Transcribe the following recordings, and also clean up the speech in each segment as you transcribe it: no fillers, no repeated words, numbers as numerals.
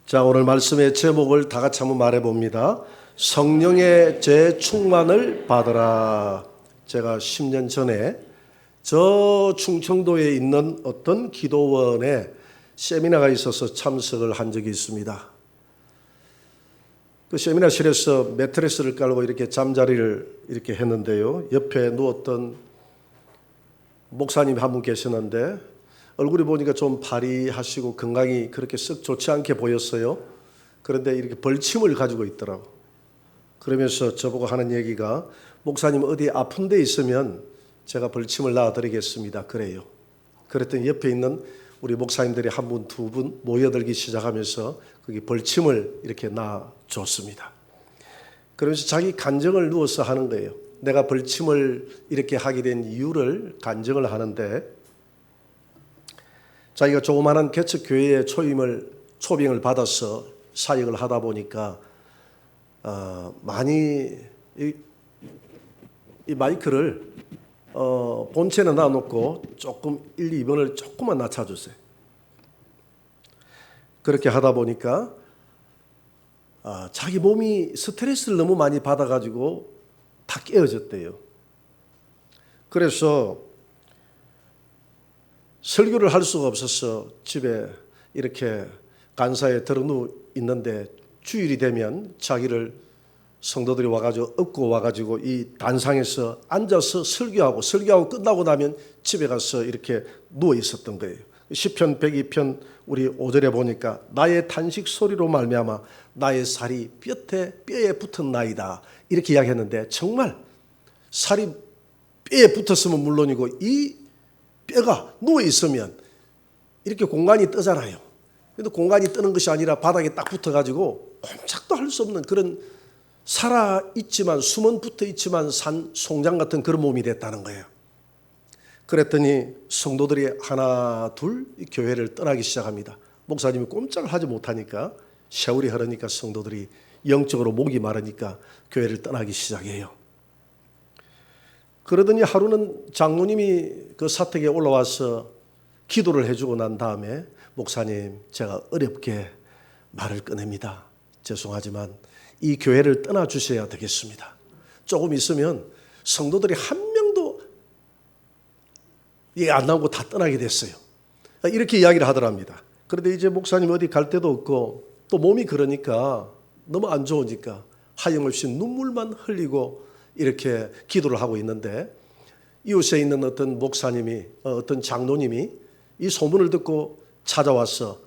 자, 오늘 말씀의 제목을 다 같이 한번 말해 봅니다. 성령의 재충만을 받으라. 제가 10년 전에 저 충청도에 있는 어떤 기도원에 세미나가 있어서 참석을 한 적이 있습니다. 그 세미나실에서 매트리스를 깔고 이렇게 잠자리를 이렇게 했는데요. 옆에 누웠던 목사님이 한 분 계셨는데 얼굴이 보니까 좀 파리하시고 건강이 그렇게 썩 좋지 않게 보였어요. 그런데 이렇게 벌침을 가지고 있더라고. 그러면서 저보고 하는 얘기가, 목사님 어디 아픈 데 있으면 제가 벌침을 놔드리겠습니다. 그래요. 그랬더니 옆에 있는 우리 목사님들이 한 분, 두 분 모여들기 시작하면서 거기 벌침을 이렇게 놔줬습니다. 그러면서 자기 간증을 누워서 하는 거예요. 내가 벌침을 이렇게 하게 된 이유를 간증을 하는데, 자기가 조그마한 개척교회에 초빙을 받아서 사역을 하다 보니까 많이 이 마이크를 본체는 놔놓고 조금 1, 2번을 조금만 낮춰주세요. 그렇게 하다 보니까 자기 몸이 스트레스를 너무 많이 받아가지고 다 깨어졌대요. 그래서 설교를 할 수가 없어서 집에 이렇게 간사에 들어누워 있는데, 주일이 되면 자기를 성도들이 와가지고 업고 와가지고 이 단상에서 앉아서 설교하고 끝나고 나면 집에 가서 이렇게 누워 있었던 거예요. 시편 102편 우리 5절에 보니까 나의 탄식 소리로 말미암아 나의 살이 뼈에 붙은 나이다, 이렇게 이야기했는데, 정말 살이 뼈에 붙었으면 물론이고 이 뼈가 누워 있으면 이렇게 공간이 뜨잖아요. 근데 공간이 뜨는 것이 아니라 바닥에 딱 붙어가지고 꼼짝도 할 수 없는 그런, 살아있지만 숨은 붙어있지만 산 송장 같은 그런 몸이 됐다는 거예요. 그랬더니 성도들이 하나 둘 교회를 떠나기 시작합니다. 목사님이 꼼짝을 하지 못하니까, 세월이 흐르니까 성도들이 영적으로 목이 마르니까 교회를 떠나기 시작해요. 그러더니 하루는 장로님이 그 사택에 올라와서 기도를 해주고 난 다음에, 목사님 제가 어렵게 말을 꺼냅니다. 죄송하지만 이 교회를 떠나주셔야 되겠습니다. 조금 있으면 성도들이 한 명도 안 나오고 다 떠나게 됐어요. 이렇게 이야기를 하더랍니다. 그런데 이제 목사님 어디 갈 데도 없고 또 몸이 그러니까, 너무 안 좋으니까 하염없이 눈물만 흘리고 이렇게 기도를 하고 있는데, 이웃에 있는 어떤 목사님이, 어떤 장로님이 이 소문을 듣고 찾아와서,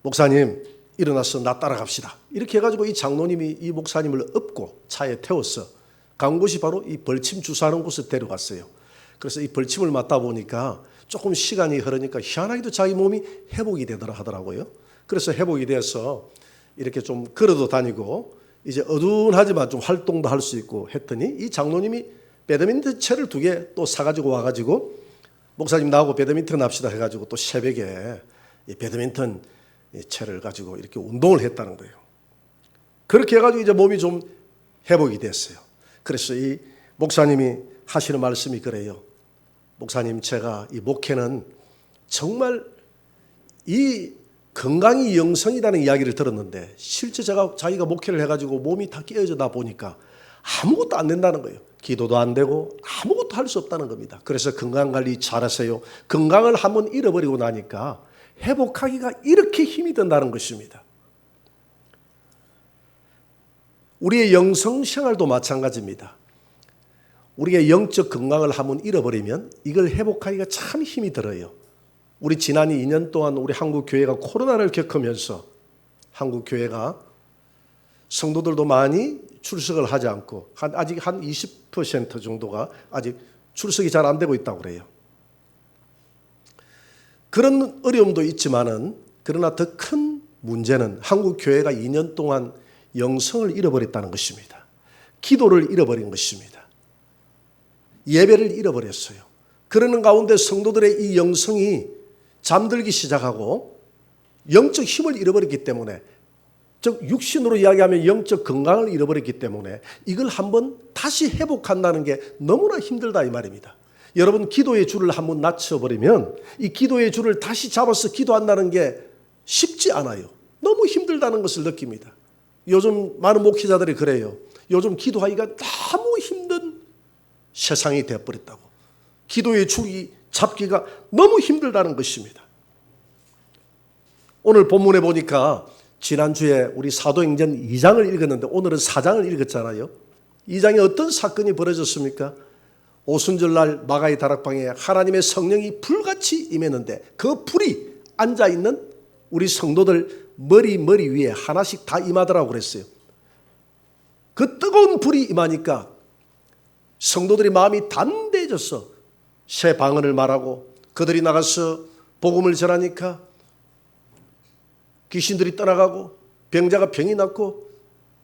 목사님 일어나서 나 따라갑시다, 이렇게 해가지고 이 장로님이 이 목사님을 업고 차에 태워서 간 곳이 바로 이 벌침 주사하는 곳에 데려갔어요. 그래서 이 벌침을 맞다 보니까 조금 시간이 흐르니까 희한하게도 자기 몸이 회복이 되더라 하더라고요. 그래서 회복이 돼서 이렇게 좀 걸어도 다니고 이제 어두운하지만 좀 활동도 할 수 있고 했더니, 이 장로님이 배드민턴 채를 2개 또 사가지고 와가지고, 목사님 나하고 배드민턴 합시다 해가지고 또 새벽에 이 배드민턴 채를 가지고 이렇게 운동을 했다는 거예요. 그렇게 해가지고 이제 몸이 좀 회복이 됐어요. 그래서 이 목사님이 하시는 말씀이 그래요. 목사님, 제가 이 목회는 정말 이 건강이 영성이라는 이야기를 들었는데, 실제 자기가 목회를 해가지고 몸이 다 깨어져다 보니까 아무것도 안 된다는 거예요. 기도도 안 되고 아무것도 할 수 없다는 겁니다. 그래서 건강관리 잘하세요. 건강을 한번 잃어버리고 나니까 회복하기가 이렇게 힘이 든다는 것입니다. 우리의 영성생활도 마찬가지입니다. 우리의 영적 건강을 한번 잃어버리면 이걸 회복하기가 참 힘이 들어요. 우리 지난 2년 동안 우리 한국교회가 코로나를 겪으면서, 한국교회가 성도들도 많이 출석을 하지 않고 아직 한 20% 정도가 아직 출석이 잘 안 되고 있다고 그래요. 그런 어려움도 있지만은, 그러나 더 큰 문제는 한국교회가 2년 동안 영성을 잃어버렸다는 것입니다. 기도를 잃어버린 것입니다. 예배를 잃어버렸어요. 그러는 가운데 성도들의 이 영성이 잠들기 시작하고 영적 힘을 잃어버렸기 때문에, 즉 육신으로 이야기하면 영적 건강을 잃어버렸기 때문에 이걸 한번 다시 회복한다는 게 너무나 힘들다 이 말입니다. 여러분, 기도의 줄을 한번 낮춰버리면 이 기도의 줄을 다시 잡아서 기도한다는 게 쉽지 않아요. 너무 힘들다는 것을 느낍니다. 요즘 많은 목회자들이 그래요. 요즘 기도하기가 너무 힘든 세상이 되어버렸다고. 기도의 줄이 잡기가 너무 힘들다는 것입니다. 오늘 본문에 보니까 지난주에 우리 사도행전 2장을 읽었는데 오늘은 4장을 읽었잖아요. 2장에 어떤 사건이 벌어졌습니까? 오순절날 마가의 다락방에 하나님의 성령이 불같이 임했는데 그 불이 앉아있는 우리 성도들 머리 위에 하나씩 다 임하더라고 그랬어요. 그 뜨거운 불이 임하니까 성도들이 마음이 단대해졌어. 새 방언을 말하고 그들이 나가서 복음을 전하니까 귀신들이 떠나가고 병자가 병이 낫고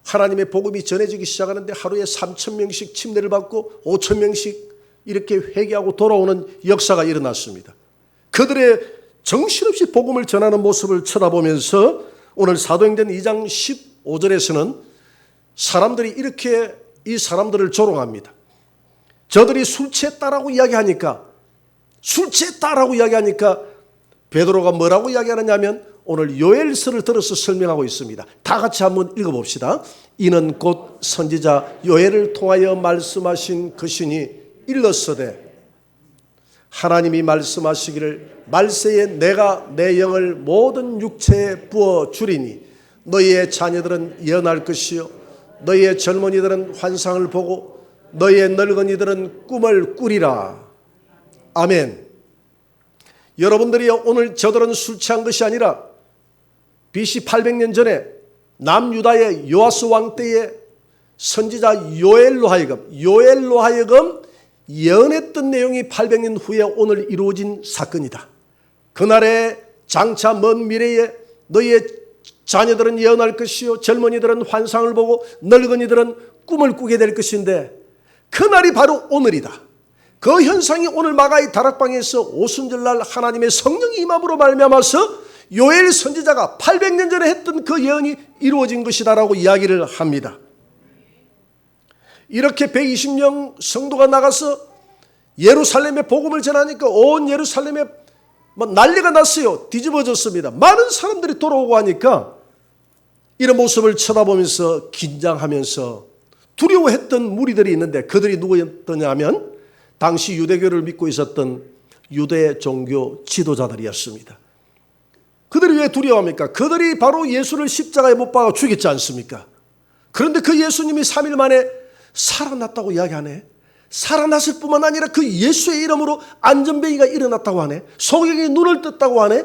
하나님의 복음이 전해지기 시작하는데 하루에 3,000명씩 침례를 받고 5,000명씩 이렇게 회개하고 돌아오는 역사가 일어났습니다. 그들의 정신없이 복음을 전하는 모습을 쳐다보면서 오늘 사도행전 2장 15절에서는 사람들이 이렇게 이 사람들을 조롱합니다. 저들이 술 취했다라고 이야기하니까 베드로가 뭐라고 이야기하느냐면 오늘 요엘서를 들어서 설명하고 있습니다. 다 같이 한번 읽어봅시다. 이는 곧 선지자 요엘을 통하여 말씀하신 것이니 일렀으되 하나님이 말씀하시기를 말세에 내가 내 영을 모든 육체에 부어 주리니 너희의 자녀들은 예언할 것이요 너희의 젊은이들은 환상을 보고 너희의 늙은이들은 꿈을 꾸리라. 아멘. 여러분들이 오늘 저들은 술 취한 것이 아니라 BC 800년 전에 남유다의 요아스 왕 때에 선지자 요엘로 하여금 예언했던 내용이 800년 후에 오늘 이루어진 사건이다. 그날에 장차 먼 미래에 너희의 자녀들은 예언할 것이요 젊은이들은 환상을 보고 늙은이들은 꿈을 꾸게 될 것인데 그날이 바로 오늘이다. 그 현상이 오늘 마가의 다락방에서 오순절날 하나님의 성령이 임함으로 말미암아서 요엘 선지자가 800년 전에 했던 그 예언이 이루어진 것이다라고 이야기를 합니다. 이렇게 120명 성도가 나가서 예루살렘에 복음을 전하니까 온 예루살렘에 난리가 났어요. 뒤집어졌습니다. 많은 사람들이 돌아오고 하니까 이런 모습을 쳐다보면서 긴장하면서 두려워했던 무리들이 있는데 그들이 누구였더냐면 당시 유대교를 믿고 있었던 유대 종교 지도자들이었습니다. 그들이 왜 두려워합니까? 그들이 바로 예수를 십자가에 못 박아 죽였지 않습니까? 그런데 그 예수님이 3일 만에 살아났다고 이야기하네. 살아났을 뿐만 아니라 그 예수의 이름으로 안전뱅이가 일어났다고 하네. 소경이 눈을 떴다고 하네.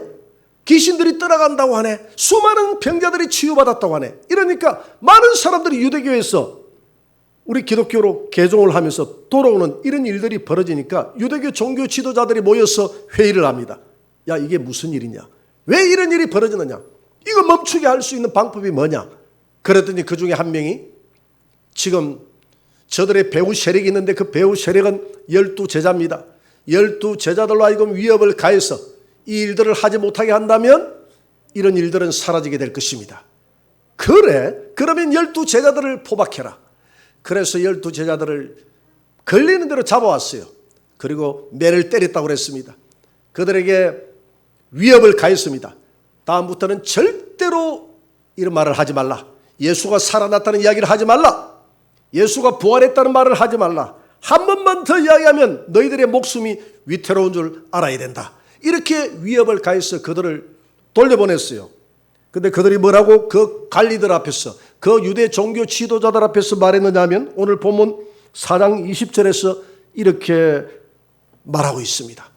귀신들이 떠나간다고 하네. 수많은 병자들이 치유받았다고 하네. 이러니까 많은 사람들이 유대교에서 우리 기독교로 개종을 하면서 돌아오는 이런 일들이 벌어지니까 유대교 종교 지도자들이 모여서 회의를 합니다. 야, 이게 무슨 일이냐? 왜 이런 일이 벌어지느냐? 이거 멈추게 할 수 있는 방법이 뭐냐? 그랬더니 그 중에 한 명이 지금 저들의 배후 세력이 있는데 그 배후 세력은 12제자입니다. 12제자들로 하여금 위협을 가해서 이 일들을 하지 못하게 한다면 이런 일들은 사라지게 될 것입니다. 그래? 그러면 12제자들을 포박해라. 그래서 12제자들을 걸리는 대로 잡아왔어요. 그리고 매를 때렸다고 그랬습니다. 그들에게 위협을 가했습니다. 다음부터는 절대로 이런 말을 하지 말라. 예수가 살아났다는 이야기를 하지 말라. 예수가 부활했다는 말을 하지 말라. 한 번만 더 이야기하면 너희들의 목숨이 위태로운 줄 알아야 된다. 이렇게 위협을 가해서 그들을 돌려보냈어요. 근데 그들이 뭐라고 그 관리들 앞에서 그 유대 종교 지도자들 앞에서 말했느냐 하면 오늘 본문 4장 20절에서 이렇게 말하고 있습니다.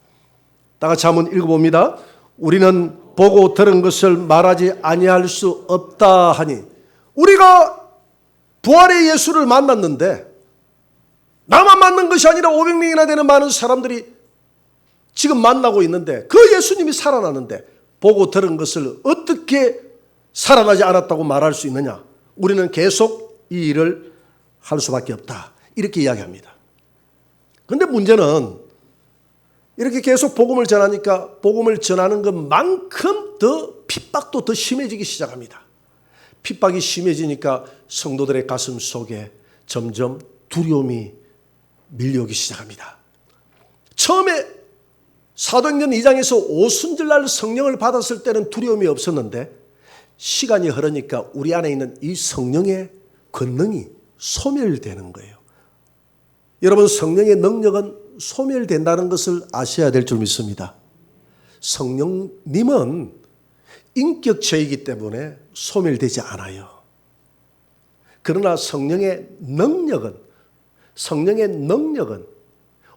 다 같이 한번 읽어봅니다. 우리는 보고 들은 것을 말하지 아니할 수 없다 하니 우리가 부활의 예수를 만났는데 나만 만난 것이 아니라 500명이나 되는 많은 사람들이 지금 만나고 있는데 그 예수님이 살아나는데 보고 들은 것을 어떻게 살아나지 않았다고 말할 수 있느냐? 우리는 계속 이 일을 할 수밖에 없다. 이렇게 이야기합니다. 그런데 문제는 이렇게 계속 복음을 전하니까 복음을 전하는 것만큼 더 핍박도 더 심해지기 시작합니다. 핍박이 심해지니까 성도들의 가슴 속에 점점 두려움이 밀려오기 시작합니다. 처음에 사도행전 2장에서 오순절날 성령을 받았을 때는 두려움이 없었는데 시간이 흐르니까 우리 안에 있는 이 성령의 권능이 소멸되는 거예요. 여러분, 성령의 능력은 소멸된다는 것을 아셔야 될 줄 믿습니다. 성령님은 인격체이기 때문에 소멸되지 않아요. 그러나 성령의 능력은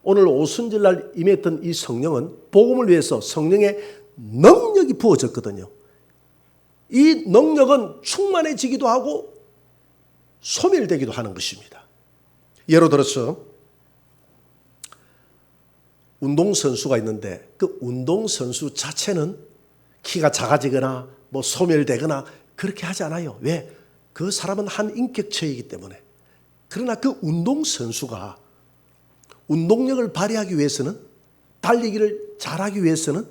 오늘 오순절날 임했던 이 성령은 복음을 위해서 성령의 능력이 부어졌거든요. 이 능력은 충만해지기도 하고 소멸되기도 하는 것입니다. 예를 들어서 운동선수가 있는데 그 운동선수 자체는 키가 작아지거나 뭐 소멸되거나 그렇게 하지 않아요. 왜? 그 사람은 한 인격체이기 때문에. 그러나 그 운동선수가 운동력을 발휘하기 위해서는, 달리기를 잘하기 위해서는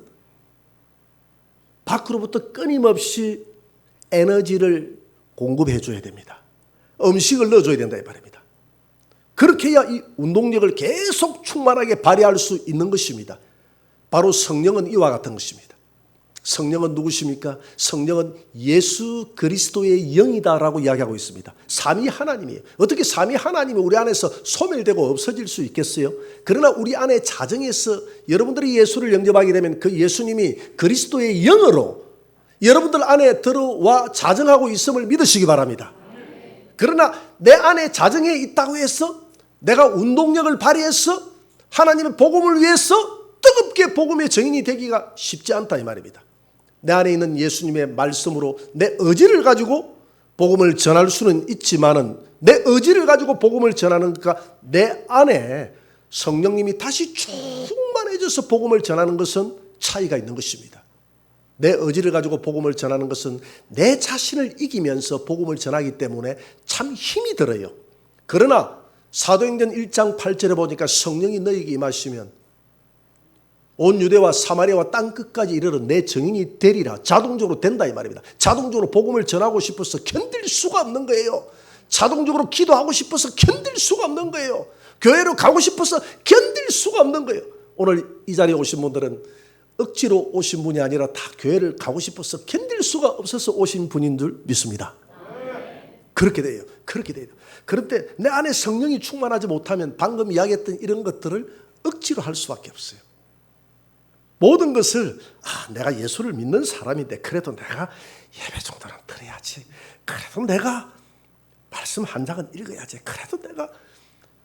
밖으로부터 끊임없이 에너지를 공급해 줘야 됩니다. 음식을 넣어줘야 된다 이 말입니다. 그렇게 해야 이 운동력을 계속 충만하게 발휘할 수 있는 것입니다. 바로 성령은 이와 같은 것입니다. 성령은 누구십니까? 성령은 예수 그리스도의 영이다라고 이야기하고 있습니다. 삼위 하나님이에요. 어떻게 삼위 하나님이 우리 안에서 소멸되고 없어질 수 있겠어요? 그러나 우리 안에 자정에서 여러분들이 예수를 영접하게 되면 그 예수님이 그리스도의 영으로 여러분들 안에 들어와 자정하고 있음을 믿으시기 바랍니다. 그러나 내 안에 자정해 있다고 해서 내가 운동력을 발휘해서 하나님의 복음을 위해서 뜨겁게 복음의 증인이 되기가 쉽지 않다 이 말입니다. 내 안에 있는 예수님의 말씀으로 내 의지를 가지고 복음을 전할 수는 있지만은 내 의지를 가지고 복음을 전하는 내 안에 성령님이 다시 충만해져서 복음을 전하는 것은 차이가 있는 것입니다. 내 의지를 가지고 복음을 전하는 것은 내 자신을 이기면서 복음을 전하기 때문에 참 힘이 들어요. 그러나 사도행전 1장 8절에 보니까 성령이 너희에게 임하시면 온 유대와 사마리아와 땅끝까지 이르러 내 증인이 되리라. 자동적으로 된다 이 말입니다. 자동적으로 복음을 전하고 싶어서 견딜 수가 없는 거예요. 자동적으로 기도하고 싶어서 견딜 수가 없는 거예요. 교회로 가고 싶어서 견딜 수가 없는 거예요. 오늘 이 자리에 오신 분들은 억지로 오신 분이 아니라 다 교회를 가고 싶어서 견딜 수가 없어서 오신 분인 줄 믿습니다. 그렇게 돼요. 그렇게 돼요. 그런데 내 안에 성령이 충만하지 못하면 방금 이야기했던 이런 것들을 억지로 할 수밖에 없어요. 모든 것을 내가 예수를 믿는 사람인데 그래도 내가 예배 정도는 드려야지. 그래도 내가 말씀 한 장은 읽어야지. 그래도 내가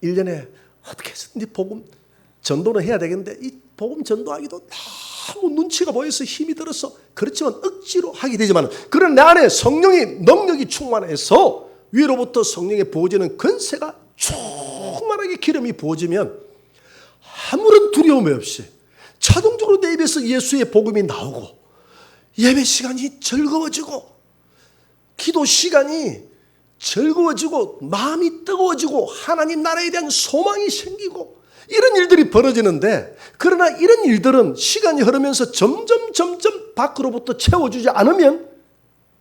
1년에 어떻게 해서든지 복음 전도는 해야 되겠는데 이 복음 전도하기도 너무 눈치가 보여서 힘이 들어서 그렇지만 억지로 하게 되지만 그런 내 안에 성령의 능력이 충만해서 위로부터 성령의 부어지는 권세가 충만하게 기름이 부어지면 아무런 두려움이 없이 자동적으로 내 입에서 예수의 복음이 나오고 예배 시간이 즐거워지고 기도 시간이 즐거워지고 마음이 뜨거워지고 하나님 나라에 대한 소망이 생기고 이런 일들이 벌어지는데 그러나 이런 일들은 시간이 흐르면서 점점 밖으로부터 채워주지 않으면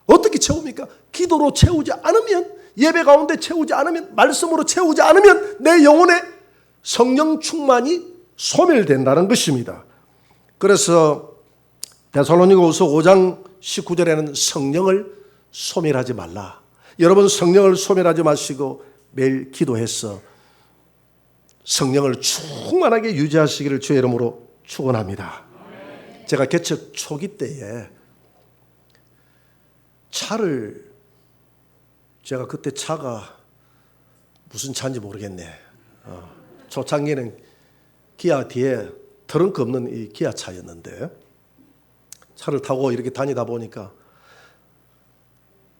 어떻게 채웁니까? 기도로 채우지 않으면 예배 가운데 채우지 않으면 말씀으로 채우지 않으면 내 영혼에 성령 충만이 소멸된다는 것입니다. 그래서 데살로니가후서 5장 19절에는 성령을 소멸하지 말라. 여러분 성령을 소멸하지 마시고 매일 기도해서 성령을 충만하게 유지하시기를 주의 이름으로 축원합니다. 제가 개척 초기 때에 제가 그때 차가 무슨 차인지 모르겠네. 초창기에는 기아 뒤에 트렁크 없는 이 기아 차였는데 차를 타고 이렇게 다니다 보니까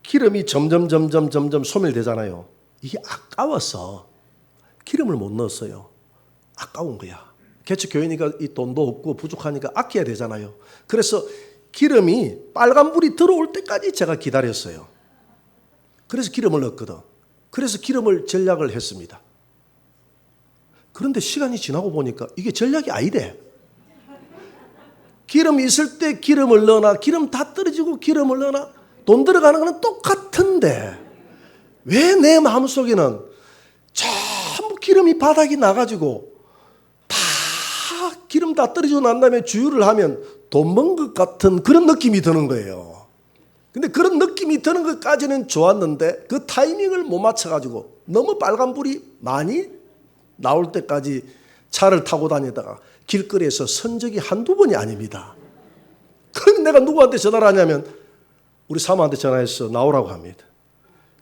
기름이 점점 소멸되잖아요. 이게 아까워서 기름을 못 넣었어요. 아까운 거야. 개척교회니까 이 돈도 없고 부족하니까 아껴야 되잖아요. 그래서 기름이 빨간불이 들어올 때까지 제가 기다렸어요. 그래서 기름을 넣었거든. 그래서 기름을 전략을 했습니다. 그런데 시간이 지나고 보니까 이게 전략이 아니래. 기름이 있을 때 기름을 넣으나 기름 다 떨어지고 기름을 넣으나 돈 들어가는 건 똑같은데 왜 내 마음속에는 전부 기름이 바닥이 나가지고 다 기름 다 떨어지고 난 다음에 주유를 하면 돈 번 것 같은 그런 느낌이 드는 거예요. 근데 그런 느낌이 드는 것까지는 좋았는데 그 타이밍을 못 맞춰가지고 너무 빨간불이 많이 나올 때까지 차를 타고 다니다가 길거리에서 선 적이 한두 번이 아닙니다. 그러면 내가 누구한테 전화를 하냐면 우리 사모한테 전화해서 나오라고 합니다.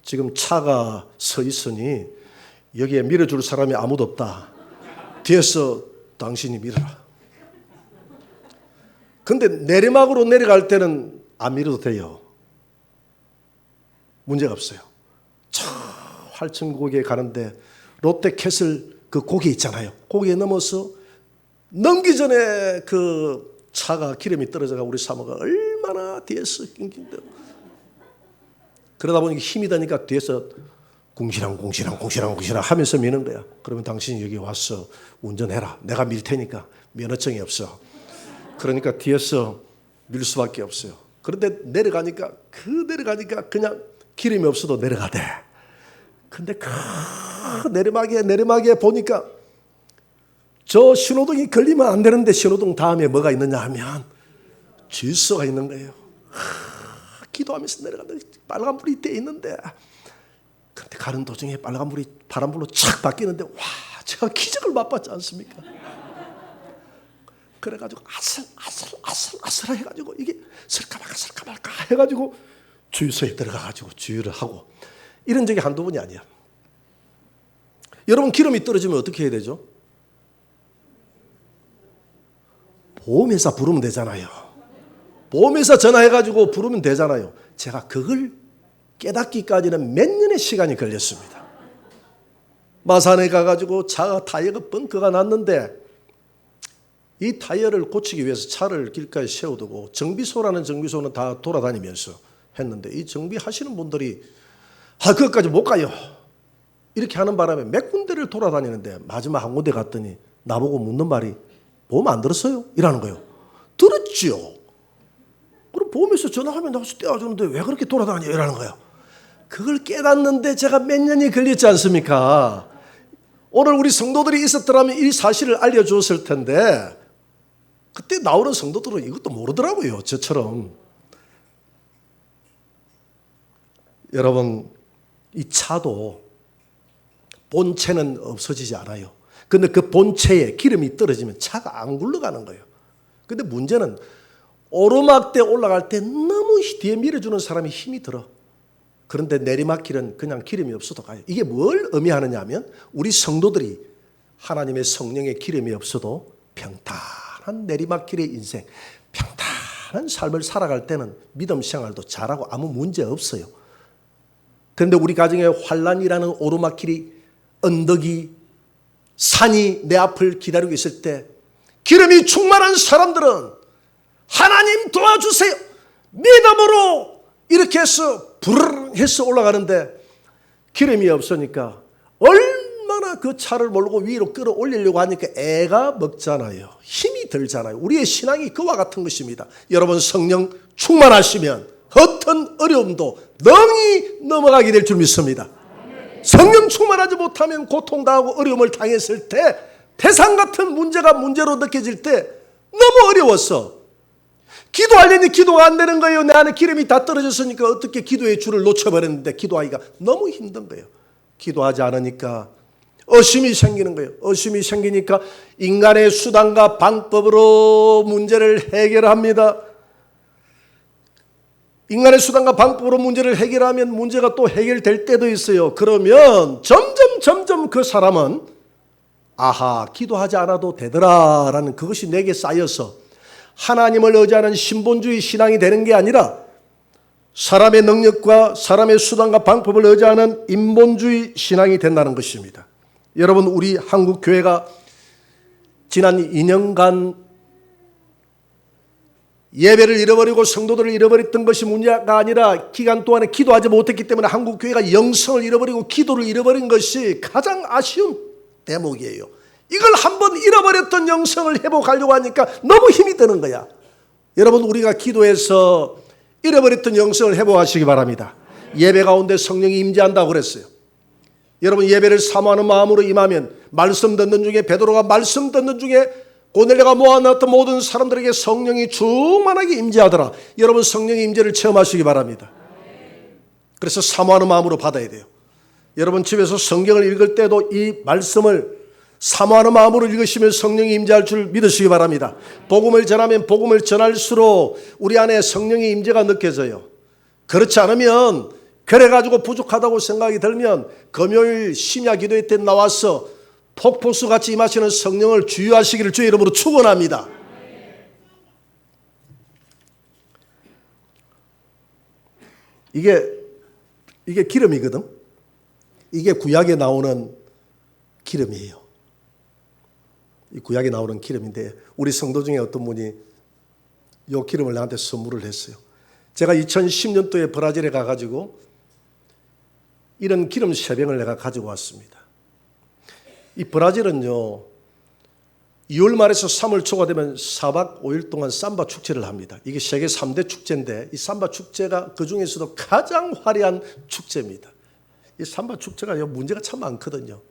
지금 차가 서 있으니 여기에 밀어줄 사람이 아무도 없다. 뒤에서 당신이 밀어라. 근데 내리막으로 내려갈 때는 안 밀어도 돼요. 문제가 없어요. 저 활천고기에 가는데 롯데캐슬 그 고개 있잖아요. 고개에 넘어서 넘기 전에 그 차가 기름이 떨어져가 우리 사모가 얼마나 뒤에서 낑낑대고 그러다 보니까 힘이 드니까 뒤에서 궁시랑 하면서 미는 거야. 그러면 당신이 여기 와서 운전해라. 내가 밀 테니까 면허증이 없어. 그러니까 뒤에서 밀 수밖에 없어요. 그런데 내려가니까 그냥 기름이 없어도 내려가대. 근데 그 내리막에 보니까 저 신호등이 걸리면 안 되는데 신호등 다음에 뭐가 있느냐 하면 질서가 있는 거예요. 기도하면서 내려가는데 빨간불이 떼 있는데 그런데 가는 도중에 빨간불이 파란불로 착 바뀌는데 와 제가 기적을 맛봤지 않습니까? 그래가지고 아슬아슬 해가지고 이게 설까 말까 해가지고 주유소에 들어가가지고 주유를 하고 이런 적이 한두 번이 아니야. 여러분 기름이 떨어지면 어떻게 해야 되죠? 보험회사 부르면 되잖아요. 보험회사 전화해가지고 부르면 되잖아요. 제가 그걸 깨닫기까지는 몇 년의 시간이 걸렸습니다. 마산에 가가지고 차가 타이어가 벙커가 났는데 이 타이어를 고치기 위해서 차를 길가에 세워두고 정비소라는 정비소는 다 돌아다니면서 했는데 이 정비하시는 분들이 그것까지 못 가요. 이렇게 하는 바람에 몇 군데를 돌아다니는데 마지막 한 군데 갔더니 나보고 묻는 말이 보험 안 들었어요? 이라는 거예요. 들었죠. 그럼 보험에서 전화하면 나와서 떼어주는데 왜 그렇게 돌아다녀? 이라는 거예요. 그걸 깨닫는데 제가 몇 년이 걸렸지 않습니까? 오늘 우리 성도들이 있었더라면 이 사실을 알려주었을 텐데 그때 나오는 성도들은 이것도 모르더라고요. 저처럼. 여러분 이 차도 본체는 없어지지 않아요. 근데 그 본체에 기름이 떨어지면 차가 안 굴러가는 거예요. 근데 문제는 오르막대 올라갈 때 너무 뒤에 밀어주는 사람이 힘이 들어. 그런데 내리막길은 그냥 기름이 없어도 가요. 이게 뭘 의미하느냐 하면 우리 성도들이 하나님의 성령의 기름이 없어도 평탄한 내리막길의 인생, 평탄한 삶을 살아갈 때는 믿음 생활도 잘하고 아무 문제 없어요. 그런데 우리 가정에 환란이라는 오르막길이 언덕이 산이 내 앞을 기다리고 있을 때 기름이 충만한 사람들은 하나님 도와주세요. 믿음으로 이렇게 해서 부르르 해서 올라가는데 기름이 없으니까 얼마나 그 차를 몰고 위로 끌어올리려고 하니까 애가 먹잖아요. 힘이 들잖아요. 우리의 신앙이 그와 같은 것입니다. 여러분 성령 충만하시면 어떤 어려움도 능히 넘어가게 될 줄 믿습니다. 성령 충만하지 못하면 고통당하고 어려움을 당했을 때 태산 같은 문제가 문제로 느껴질 때 너무 어려웠어. 기도하려니 기도가 안 되는 거예요. 내 안에 기름이 다 떨어졌으니까 어떻게 기도의 줄을 놓쳐버렸는데 기도하기가 너무 힘든 거예요. 기도하지 않으니까 의심이 생기는 거예요. 의심이 생기니까 인간의 수단과 방법으로 문제를 해결합니다. 인간의 수단과 방법으로 문제를 해결하면 문제가 또 해결될 때도 있어요. 그러면 점점 그 사람은 아하 기도하지 않아도 되더라라는 그것이 내게 쌓여서 하나님을 의지하는 신본주의 신앙이 되는 게 아니라 사람의 능력과 사람의 수단과 방법을 의지하는 인본주의 신앙이 된다는 것입니다. 여러분 우리 한국 교회가 지난 2년간 예배를 잃어버리고 성도들을 잃어버렸던 것이 문제가 아니라 기간 동안에 기도하지 못했기 때문에 한국 교회가 영성을 잃어버리고 기도를 잃어버린 것이 가장 아쉬운 대목이에요. 이걸 한번 잃어버렸던 영성을 회복하려고 하니까 너무 힘이 드는 거야. 여러분 우리가 기도해서 잃어버렸던 영성을 회복하시기 바랍니다. 예배 가운데 성령이 임재한다고 그랬어요. 여러분 예배를 사모하는 마음으로 임하면 말씀 듣는 중에 베드로가 말씀 듣는 중에 고넬료가 모아놨던 모든 사람들에게 성령이 충만하게 임재하더라. 여러분 성령의 임재를 체험하시기 바랍니다. 그래서 사모하는 마음으로 받아야 돼요. 여러분 집에서 성경을 읽을 때도 이 말씀을 사모하는 마음으로 읽으시면 성령이 임재할 줄 믿으시기 바랍니다. 복음을 전하면 복음을 전할수록 우리 안에 성령의 임재가 느껴져요. 그렇지 않으면 그래가지고 부족하다고 생각이 들면 금요일 심야 기도회 때 나와서 폭포수같이 임하시는 성령을 주유하시기를 주의 이름으로 축원합니다. 이게 기름이거든. 이게 구약에 나오는 기름이에요. 이 구약에 나오는 기름인데 우리 성도 중에 어떤 분이 이 기름을 나한테 선물을 했어요. 제가 2010년도에 브라질에 가가지고 이런 기름 3병을 내가 가지고 왔습니다. 이 브라질은요 2월 말에서 3월 초가 되면 4박 5일 동안 삼바 축제를 합니다. 이게 세계 3대 축제인데 이 삼바 축제가 그 중에서도 가장 화려한 축제입니다. 이 삼바 축제가 문제가 참 많거든요.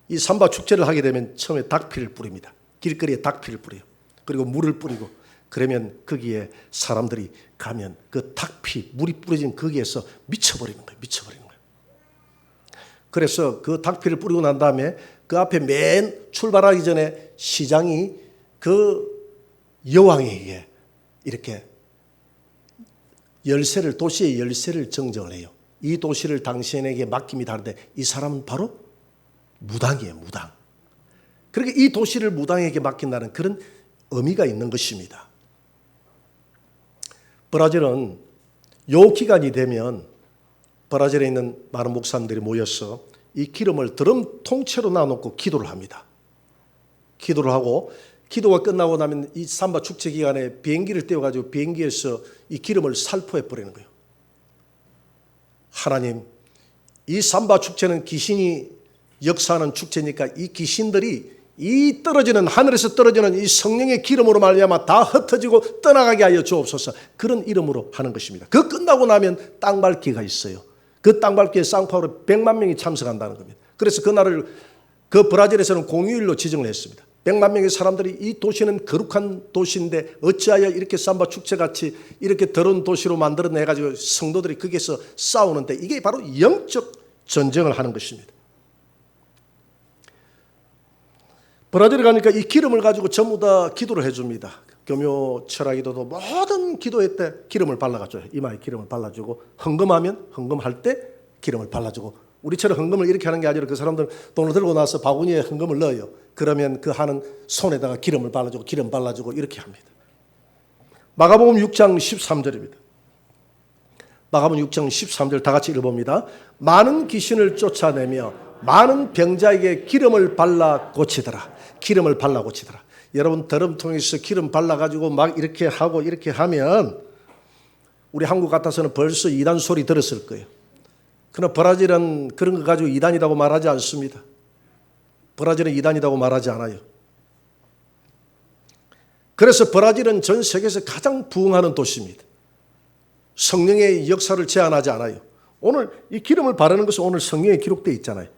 이 삼바 축제를 하게 되면 처음에 닭피를 뿌립니다. 길거리에 닭피를 뿌려요. 그리고 물을 뿌리고 그러면 거기에 사람들이 가면 그 닭피 물이 뿌려진 거기에서 미쳐버리는 거예요. 미쳐버리는 거예요. 그래서 그 닭피를 뿌리고 난 다음에 그 앞에 맨 출발하기 전에 시장이 그 여왕에게 이렇게 열쇠를 도시의 열쇠를 정정을 해요. 이 도시를 당신에게 맡김이 다른데 이 사람은 바로 무당이에요. 무당. 그러니까 이 도시를 무당에게 맡긴다는 그런 의미가 있는 것입니다. 브라질은 요 기간이 되면 브라질에 있는 많은 목사님들이 모여서 이 기름을 드럼 통째로 놔놓고 기도를 합니다. 기도를 하고 기도가 끝나고 나면 이 삼바 축제 기간에 비행기를 떼어가지고 비행기에서 이 기름을 살포해 버리는 거예요. 하나님, 이 삼바 축제는 귀신이 역사하는 축제니까 이 귀신들이 이 떨어지는 하늘에서 떨어지는 이 성령의 기름으로 말미암아 다 흩어지고 떠나가게 하여 주옵소서. 그런 이름으로 하는 것입니다. 그 끝나고 나면 땅밟기가 있어요. 그 땅밟기에 상파울에 100만 명이 참석한다는 겁니다. 그래서 그날을 그 브라질에서는 공휴일로 지정을 했습니다. 100만 명의 사람들이 이 도시는 거룩한 도시인데 어찌하여 이렇게 삼바 축제같이 이렇게 더러운 도시로 만들어내가지고 성도들이 거기에서 싸우는데 이게 바로 영적 전쟁을 하는 것입니다. 브라질에 가니까 이 기름을 가지고 전부 다 기도를 해줍니다. 금요 철학기도도 모든 기도회 때 기름을 발라줘요. 이마에 기름을 발라주고 헌금하면 헌금할 때 기름을 발라주고 우리처럼 헌금을 이렇게 하는 게 아니라 그 사람들은 돈을 들고 나서 바구니에 헌금을 넣어요. 그러면 그 하는 손에다가 기름을 발라주고 기름 발라주고 이렇게 합니다. 마가복음 6장 13절입니다. 마가복음 6장 13절 다 같이 읽어봅니다. 많은 귀신을 쫓아내며 많은 병자에게 기름을 발라 고치더라. 기름을 발라 고치더라. 여러분 드럼통에서 기름 발라가지고 막 이렇게 하고 이렇게 하면 우리 한국 같아서는 벌써 이단 소리 들었을 거예요. 그러나 브라질은 그런 거 가지고 이단이라고 말하지 않습니다. 브라질은 이단이라고 말하지 않아요. 그래서 브라질은 전 세계에서 가장 부흥하는 도시입니다. 성령의 역사를 제한하지 않아요. 오늘 이 기름을 바르는 것은 오늘 성경에 기록되어 있잖아요.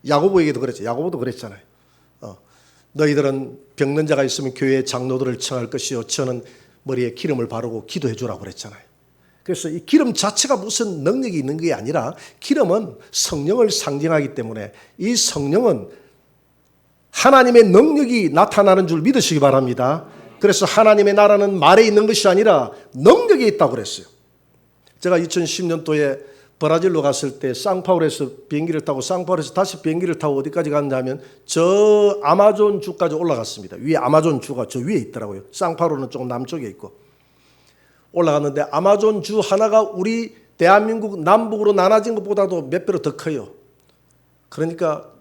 야고보에게도 그랬죠. 야고보도 그랬잖아요. 너희들은 병든 자가 있으면 교회의 장로들을 청할 것이요 저는 머리에 기름을 바르고 기도해 주라고 그랬잖아요. 그래서 이 기름 자체가 무슨 능력이 있는 게 아니라 기름은 성령을 상징하기 때문에 이 성령은 하나님의 능력이 나타나는 줄 믿으시기 바랍니다. 그래서 하나님의 나라는 말에 있는 것이 아니라 능력이 있다고 그랬어요. 제가 2010년도에 브라질로 갔을 때 상파울에서 비행기를 타고 상파울에서 다시 비행기를 타고 어디까지 갔냐면 저 아마존 주까지 올라갔습니다. 위에 아마존 주가 저 위에 있더라고요. 상파울은 조금 남쪽에 있고 올라갔는데 아마존 주 하나가 우리 대한민국 남북으로 나눠진 것보다도 몇 배로 더 커요. 그러니까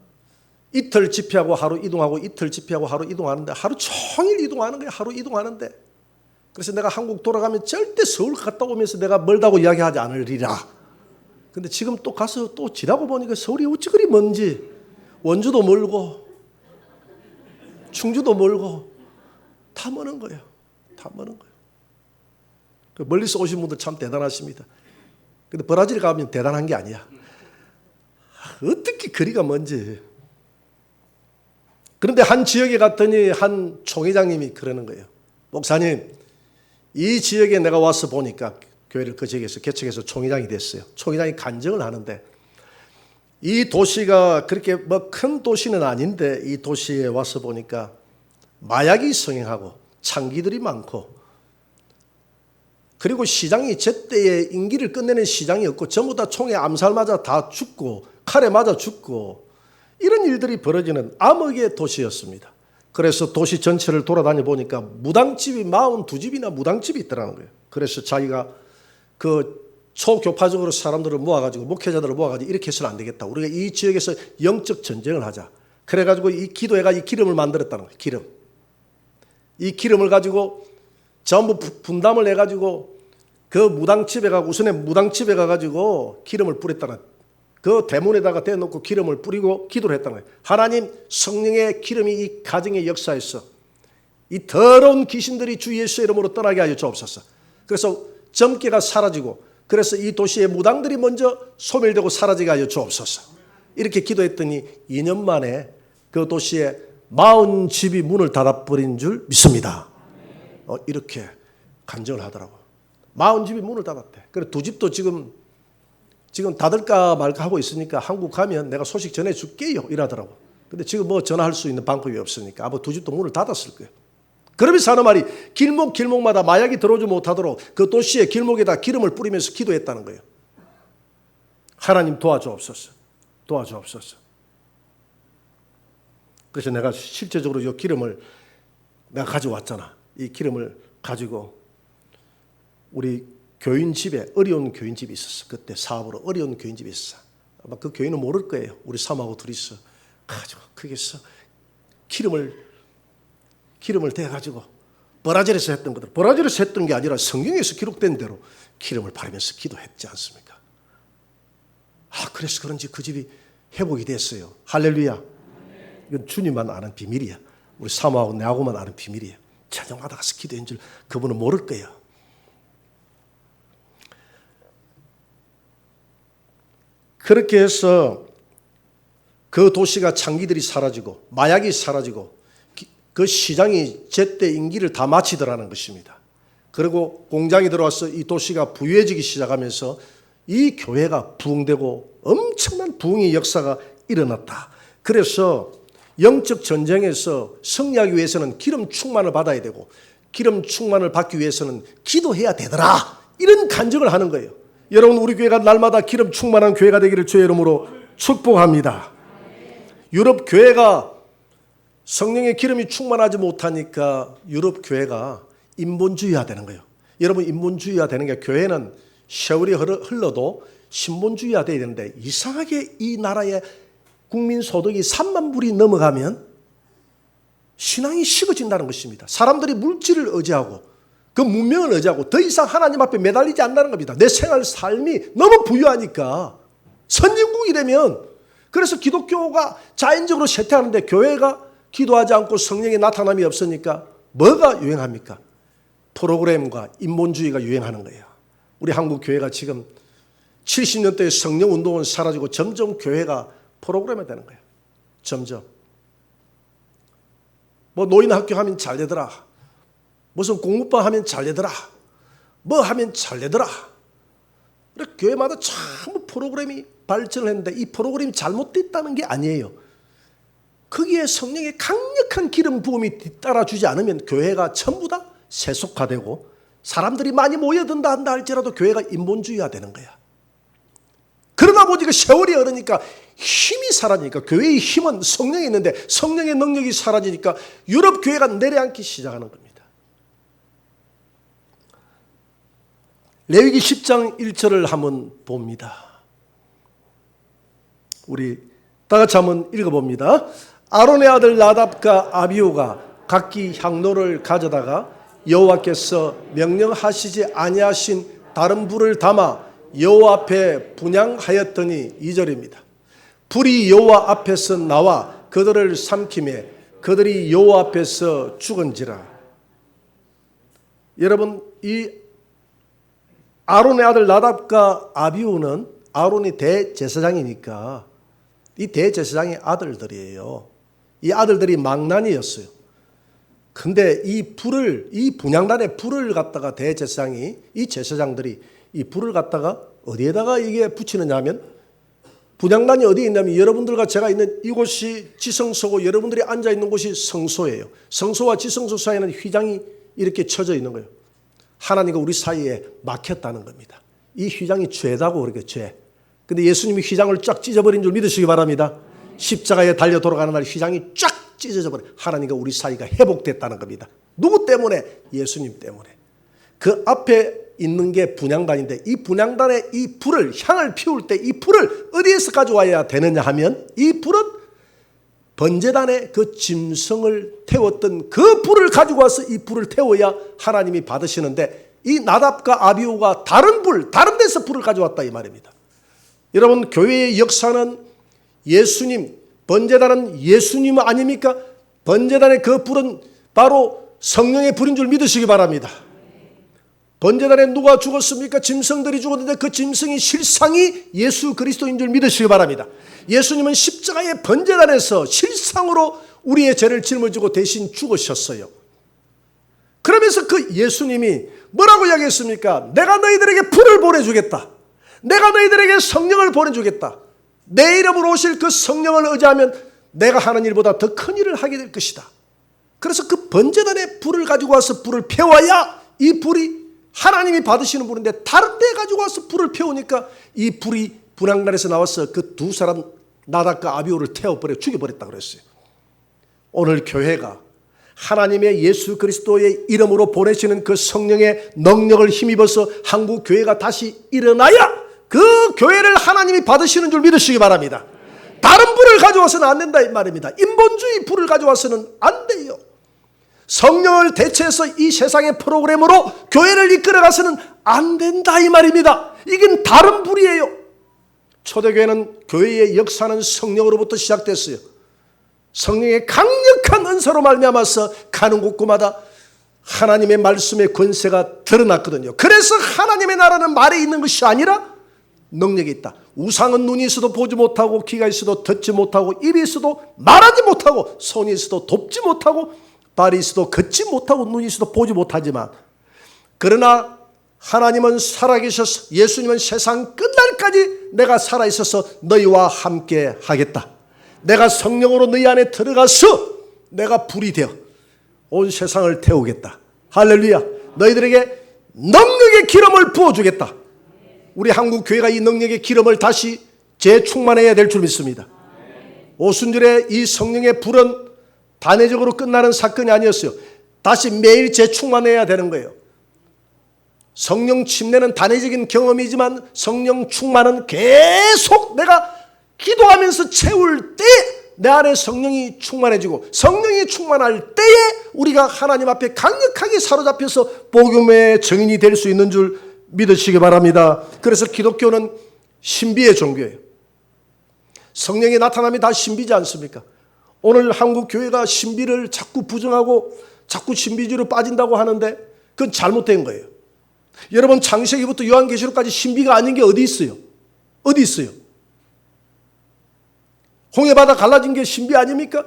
이틀 집회하고 하루 이동하고 이틀 집회하고 하루 이동하는데 하루 종일 이동하는 거예요. 하루 이동하는데 그래서 내가 한국 돌아가면 절대 서울 갔다 오면서 내가 멀다고 이야기하지 않으리라. 근데 지금 또 가서 또 지나고 보니까 서울이 어찌 그리 먼지. 원주도 멀고 충주도 멀고 다 머는 거예요. 다 머는 거예요. 그 멀리서 오신 분들 참 대단하십니다. 근데 브라질 가면 대단한 게 아니야. 어떻게 거리가 먼지. 그런데 한 지역에 갔더니 한 총회장님이 그러는 거예요. 목사님, 이 지역에 내가 와서 보니까, 교회를 그 지역에서 개척해서 총회장이 됐어요. 총회장이 간증을 하는데, 이 도시가 그렇게 뭐 큰 도시는 아닌데 이 도시에 와서 보니까 마약이 성행하고 창기들이 많고, 그리고 시장이 제때에 임기를 끝내는 시장이 없고 전부 다 총에 암살 맞아 다 죽고 칼에 맞아 죽고, 이런 일들이 벌어지는 암흑의 도시였습니다. 그래서 도시 전체를 돌아다녀 보니까 무당집이 42집이나 무당집이 있더라는 거예요. 그래서 자기가 그 초교파적으로 사람들을 모아가지고, 목회자들을 모아가지고 이렇게 해서는 안 되겠다. 우리가 이 지역에서 영적 전쟁을 하자. 그래가지고 이 기도회가 이 기름을 만들었다는 거예요. 기름. 이 기름을 가지고 전부 분담을 해가지고 그 무당집에 가고, 우선에 무당집에 가가지고 기름을 뿌렸다는, 그 대문에다가 대놓고 기름을 뿌리고 기도를 했다는 거예요. 하나님, 성령의 기름이 이 가정의 역사에서 이 더러운 귀신들이 주 예수의 이름으로 떠나게 하여 주옵소서. 그래서 점괘가 사라지고, 그래서 이 도시의 무당들이 먼저 소멸되고 사라지게 하여 주옵소서. 이렇게 기도했더니 2년 만에 그 도시에 40집이 문을 닫아버린 줄 믿습니다. 이렇게 간증을 하더라고요. 40집이 문을 닫았대. 그래 두 집도 지금 닫을까 말까 하고 있으니까 한국 가면 내가 소식 전해줄게요 이러더라고. 근데 지금 뭐 전화할 수 있는 방법이 없으니까 아마 두 집도 문을 닫았을 거예요. 그러면서 하는 말이, 길목마다 마약이 들어오지 못하도록 그 도시의 길목에다 기름을 뿌리면서 기도했다는 거예요. 하나님 도와주옵소서. 도와주옵소서. 그래서 내가 실제적으로 이 기름을 내가 가져왔잖아. 이 기름을 가지고 우리 교인 집에, 어려운 교인 집이 있었어. 그때 사업으로 어려운 교인 집이 있었어. 아마 그 교인은 모를 거예요. 우리 사모하고 둘이서 가지고 거기서 기름을 대가지고 브라질에서 했던 것들, 브라질에서 했던 게 아니라 성경에서 기록된 대로 기름을 바르면서 기도했지 않습니까? 그래서 그런지 그 집이 회복이 됐어요. 할렐루야. 이건 주님만 아는 비밀이야. 우리 사모하고 내하고만 아는 비밀이에요. 저녁마다 가서 기도한 줄 그분은 모를 거예요. 그렇게 해서 그 도시가 창기들이 사라지고 마약이 사라지고 그 시장이 제때 임기를 다 마치더라는 것입니다. 그리고 공장이 들어와서 이 도시가 부유해지기 시작하면서 이 교회가 부흥되고 엄청난 부흥의 역사가 일어났다. 그래서 영적 전쟁에서 승리하기 위해서는 기름 충만을 받아야 되고, 기름 충만을 받기 위해서는 기도해야 되더라. 이런 간증을 하는 거예요. 여러분, 우리 교회가 날마다 기름 충만한 교회가 되기를 주의 이름으로 축복합니다. 유럽 교회가 성령의 기름이 충만하지 못하니까 유럽 교회가 인본주의화 되는 거예요. 여러분, 인본주의화 되는 게, 교회는 세월이 흘러도 신본주의화 돼야 되는데, 이상하게 이 나라의 국민 소득이 3만 불이 넘어가면 신앙이 식어진다는 것입니다. 사람들이 물질을 의지하고 그 문명을 의지하고 더 이상 하나님 앞에 매달리지 않는다는 겁니다. 내 생활 삶이 너무 부유하니까. 선진국이라면, 그래서 기독교가 자연적으로 쇠퇴하는데 교회가 기도하지 않고 성령의 나타남이 없으니까 뭐가 유행합니까? 프로그램과 인본주의가 유행하는 거예요. 우리 한국 교회가 지금 70년대의 성령 운동은 사라지고 점점 교회가 프로그램이 되는 거예요. 점점. 뭐 노인 학교 하면 잘 되더라. 무슨 공부방 하면 잘 되더라. 뭐 하면 잘 되더라. 교회마다 전부 프로그램이 발전을 했는데, 이 프로그램이 잘못됐다는 게 아니에요. 거기에 성령의 강력한 기름 부음이 뒤따라주지 않으면 교회가 전부 다 세속화되고 사람들이 많이 모여든다 한다 할지라도 교회가 인본주의화 되는 거야. 그러다 보니까 세월이 흐르니까 힘이 사라지니까, 교회의 힘은 성령이 있는데 성령의 능력이 사라지니까 유럽 교회가 내려앉기 시작하는 겁니다. 레위기 10장 1절을 한번 봅니다. 우리 다 같이 한번 읽어봅니다. 아론의 아들 나답과 아비후가 각기 향로를 가져다가 여호와께서 명령하시지 아니하신 다른 불을 담아 여호와 앞에 분향하였더니, 2절입니다. 불이 여호와 앞에서 나와 그들을 삼키매 그들이 여호와 앞에서 죽은지라. 여러분, 이 아론의 아들 나답과 아비후는 아론이 대제사장이니까 이 대제사장의 아들들이에요. 이 아들들이 망나니였어요. 근데 이 분향단의 불을 갖다가 대제사장이, 이 제사장들이 이 불을 갖다가 어디에다가 이게 붙이느냐 하면, 분향단이 어디에 있냐면 여러분들과 제가 있는 이곳이 지성소고 여러분들이 앉아 있는 곳이 성소예요. 성소와 지성소 사이에는 휘장이 이렇게 쳐져 있는 거예요. 하나님과 우리 사이에 막혔다는 겁니다. 이 휘장이 죄다고 그렇게 죄. 근데 예수님이 휘장을 쫙 찢어버린 줄 믿으시기 바랍니다. 십자가에 달려 돌아가는 날 휘장이 쫙 찢어져 버려. 하나님과 우리 사이가 회복됐다는 겁니다. 누구 때문에? 예수님 때문에. 그 앞에 있는 게 분향단인데, 이 분향단의 이 불을, 향을 피울 때 이 불을 어디에서 가져와야 되느냐 하면, 이 불은 번제단에 그 짐승을 태웠던 그 불을 가지고 와서 이 불을 태워야 하나님이 받으시는데, 이 나답과 아비후가 다른 데서 불을 가져왔다 이 말입니다. 여러분, 교회의 역사는 예수님, 번제단은 예수님 아닙니까? 번제단의 그 불은 바로 성령의 불인 줄 믿으시기 바랍니다. 번제단에 누가 죽었습니까? 짐승들이 죽었는데 그 짐승이 실상이 예수 그리스도인 줄 믿으시기 바랍니다. 예수님은 십자가의 번제단에서 실상으로 우리의 죄를 짊어지고 대신 죽으셨어요. 그러면서 그 예수님이 뭐라고 이야기했습니까? 내가 너희들에게 불을 보내주겠다. 내가 너희들에게 성령을 보내주겠다. 내 이름으로 오실 그 성령을 의지하면 내가 하는 일보다 더 큰 일을 하게 될 것이다. 그래서 그 번제단에 불을 가지고 와서 불을 피워야 이 불이 하나님이 받으시는 불인데, 다른 데 가지고 와서 불을 피우니까 이 불이 분향단에서 나와서 그 두 사람 나답과 아비후를 태워버려 죽여버렸다 그랬어요. 오늘 교회가 하나님의 예수 그리스도의 이름으로 보내시는 그 성령의 능력을 힘입어서 한국 교회가 다시 일어나야 그 교회를 하나님이 받으시는 줄 믿으시기 바랍니다. 다른 불을 가져와서는 안 된다 이 말입니다. 인본주의 불을 가져와서는 안 돼요. 성령을 대체해서 이 세상의 프로그램으로 교회를 이끌어가서는 안 된다 이 말입니다. 이건 다른 불이에요. 초대교회는 교회의 역사는 성령으로부터 시작됐어요. 성령의 강력한 은사로 말미암아서 가는 곳곳마다 하나님의 말씀의 권세가 드러났거든요. 그래서 하나님의 나라는 말에 있는 것이 아니라 능력이 있다. 우상은 눈이 있어도 보지 못하고, 귀가 있어도 듣지 못하고, 입이 있어도 말하지 못하고, 손이 있어도 돕지 못하고, 발이 있어도 걷지 못하고, 눈이 있어도 보지 못하지만, 그러나 하나님은 살아계셔서, 예수님은 세상 끝날까지 내가 살아있어서 너희와 함께 하겠다. 내가 성령으로 너희 안에 들어가서 내가 불이 되어 온 세상을 태우겠다. 할렐루야. 너희들에게 능력의 기름을 부어주겠다. 우리 한국 교회가 이 능력의 기름을 다시 재충만해야 될 줄 믿습니다. 오순절에 이 성령의 불은 단회적으로 끝나는 사건이 아니었어요. 다시 매일 재충만해야 되는 거예요. 성령 침례는 단회적인 경험이지만 성령 충만은 계속 내가 기도하면서 채울 때 내 안에 성령이 충만해지고, 성령이 충만할 때에 우리가 하나님 앞에 강력하게 사로잡혀서 복음의 증인이 될 수 있는 줄 믿으시기 바랍니다. 그래서 기독교는 신비의 종교예요. 성령의 나타남이 다 신비지 않습니까? 오늘 한국 교회가 신비를 자꾸 부정하고 자꾸 신비주의로 빠진다고 하는데 그건 잘못된 거예요. 여러분, 창세기부터 요한계시록까지 신비가 아닌 게 어디 있어요? 어디 있어요? 홍해바다 갈라진 게 신비 아닙니까?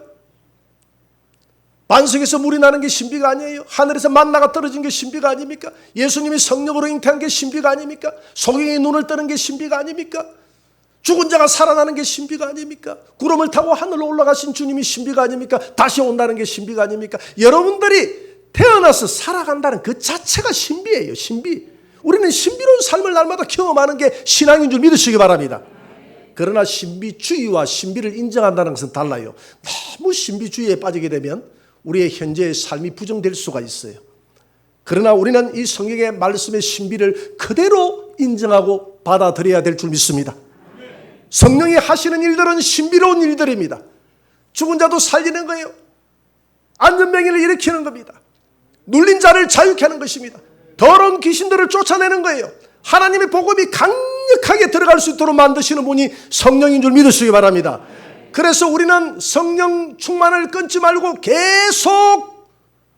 반석에서 물이 나는 게 신비가 아니에요? 하늘에서 만나가 떨어진 게 신비가 아닙니까? 예수님이 성령으로 잉태한 게 신비가 아닙니까? 소경이 눈을 뜨는 게 신비가 아닙니까? 죽은 자가 살아나는 게 신비가 아닙니까? 구름을 타고 하늘로 올라가신 주님이 신비가 아닙니까? 다시 온다는 게 신비가 아닙니까? 여러분들이 태어나서 살아간다는 그 자체가 신비예요. 신비. 우리는 신비로운 삶을 날마다 경험하는 게 신앙인 줄 믿으시기 바랍니다. 그러나 신비주의와 신비를 인정한다는 것은 달라요. 너무 신비주의에 빠지게 되면 우리의 현재의 삶이 부정될 수가 있어요. 그러나 우리는 이 성경의 말씀의 신비를 그대로 인정하고 받아들여야 될 줄 믿습니다. 성령이 하시는 일들은 신비로운 일들입니다. 죽은 자도 살리는 거예요. 안전병이를 일으키는 겁니다. 눌린 자를 자유케 하는 것입니다. 더러운 귀신들을 쫓아내는 거예요. 하나님의 복음이 강력하게 들어갈 수 있도록 만드시는 분이 성령인 줄 믿으시기 바랍니다. 그래서 우리는 성령 충만을 끊지 말고 계속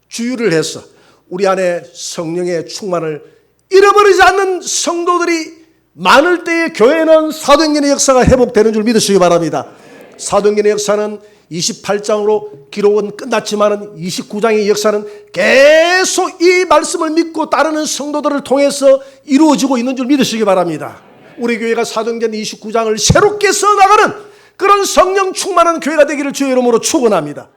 주유를 해서 우리 안에 성령의 충만을 잃어버리지 않는 성도들이 많을 때에 교회는 사도행전의 역사가 회복되는 줄 믿으시기 바랍니다. 사도행전의 역사는 28장으로 기록은 끝났지만 29장의 역사는 계속 이 말씀을 믿고 따르는 성도들을 통해서 이루어지고 있는 줄 믿으시기 바랍니다. 우리 교회가 사도행전 29장을 새롭게 써나가는 그런 성령 충만한 교회가 되기를 주의 이름으로 축원합니다.